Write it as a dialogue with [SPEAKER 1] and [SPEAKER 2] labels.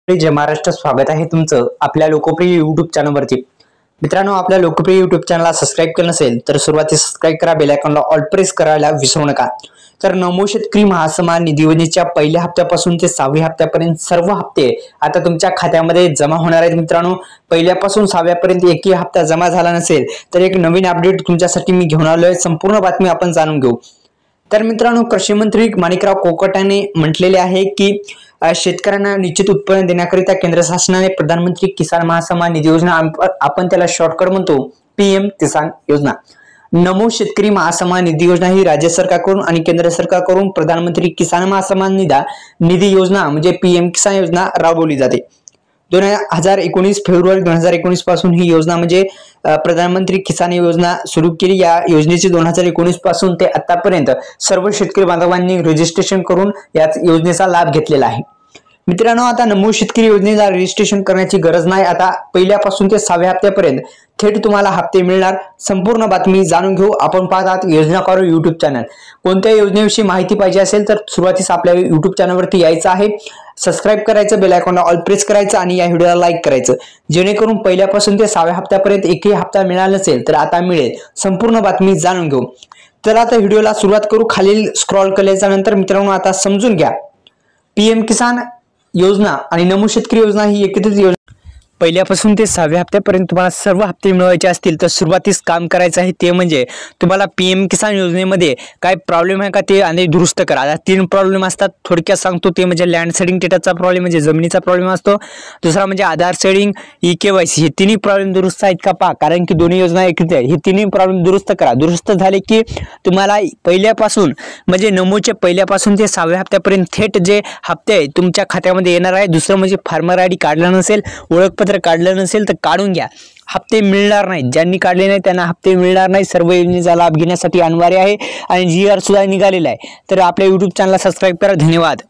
[SPEAKER 1] जय महाराष्ट्र, स्वागत आहे तुमचं आपल्या लोकप्रिय YouTube चॅनलवरती। मित्रांनो, आपल्या लोकप्रिय YouTube चॅनलला सबस्क्राइब केलं नसेल तर सुरुवातीला सबस्क्राइब करा, बेल आयकॉनला ऑल प्रेस करायला विसरू नका। तर नमो शेतकरी महासन्मान निधी योजनेच्या पहिल्या हप्त्यापासून ते 6व्या हप्त्यापर्यंत सर्व हप्ते आता तुमच्या खात्यामध्ये जमा होणार आहेत। मित्रांनो, पहिल्यापासून 6व्यापर्यंत एकही हप्ता जमा झाला नसेल तर एक नवीन अपडेट तुमच्यासाठी मी घेऊन आलोय। संपूर्ण बातमी आपण जाणून घेऊ। तर मित्रांनो, कृषी मंत्री माणिकराव कोकाटे म्हटलेले आहे की शेतकऱ्यांना निश्चित उत्पन्न देण्याकरिता केंद्र शासनाने प्रधानमंत्री किसान महासन्मान निधी योजना, आपण त्याला शॉर्टकट म्हणतो पीएम किसान योजना, नमो शेतकरी महासन्मान निधी योजना ही राज्य सरकारकडून आणि केंद्र सरकारकडून प्रधानमंत्री किसान महासन्मान निधी योजना म्हणजे पीएम किसान योजना राबवली जाते। 2019 फेब्रुवारी 2019 पासून ही योजना म्हणजे प्रधानमंत्री किसान योजना सुरू केली। या योजनेची 2019 पासून ते आतापर्यंत सर्व शेतकरी बांधवांनी रजिस्ट्रेशन करून या योजनेचा लाभ घेतलेला आहे। मित्रांनो, आता नमो शेतकरी योजनेला रजिस्ट्रेशन करण्याची गरज नाही। आता पहिल्यापासून ते 6व्या हप्त्यापर्यंत थेट तुम्हाला हप्ते मिळणार। संपूर्ण बातमी जाणून घेऊ। आपण पाहतात योजना करो YouTube चॅनल। कोणत्या योजनेविषयी माहिती पाहिजे असेल तर सुरुवातीस आपल्या YouTube चॅनलवरती यायचं आहे, सबस्क्राइब करायचं, बेल आयकॉनला ऑल प्रेस करायचं आणि या व्हिडिओला लाईक करायचं, जेणेकरून पहिल्यापासून ते 6व्या हप्त्यापर्यंत एकही हप्ता मिळाला नसेल तर आता मिळेल। संपूर्ण बातमी जाणून घेऊ। तर आता व्हिडिओला सुरुवात करू। खालील स्क्रॉल केल्याच्या नंतर मित्रांनो आता समजून घ्या, पीएम किसान योजना आणि नमो शेतकरी योजना ही एकत्रित योजना। पहिल्यापासून ते 6व्या हप्त्यापर्यंत तुम्हाला सर्व हप्ते मिळवायचे असतील तर सुरुवातीस काम करायचं आहे ते म्हणजे तुम्हाला पीएम किसान योजनेमध्ये काय प्रॉब्लेम आहे का ते आणि दुरुस्त करा। आता 3 प्रॉब्लेम असतात, थोडक्यात सांगतो। ते म्हणजे लँड सेडिंग डेटाचा प्रॉब्लेम म्हणजे जमिनीचा प्रॉब्लेम असतो, दुसरा म्हणजे आधार सेडिंग, ई-केवायसी, हे तिन्ही प्रॉब्लेम दुरुस्त आहेत का पहा, कारण की दोन्ही योजना एकत्रित आहेत। हे तिन्ही प्रॉब्लेम दुरुस्त करा। दुरुस्त झाले की तुम्हाला पहिल्यापासून म्हणजे नमोच्या पहिल्यापासून ते 6व्या हप्त्यापर्यंत थेट जे हप्ते आहेत तुमच्या खात्यामध्ये येणार आहे। दुसरं म्हणजे फार्मर आयडी काढला नसेल, ओळखपत्र काढलं नसेल तर काढून घ्या, हप्ते मिळणार नाहीत। ज्यांनी काढले नाही त्यांना हप्ते मिळणार नाही। सर्व योजनेचा लाभ घेण्यासाठी अनिवार्य आहे आणि GR सुद्धा निघालेला आहे। तर आपल्या YouTube चॅनलला सबस्क्राइब करा। धन्यवाद।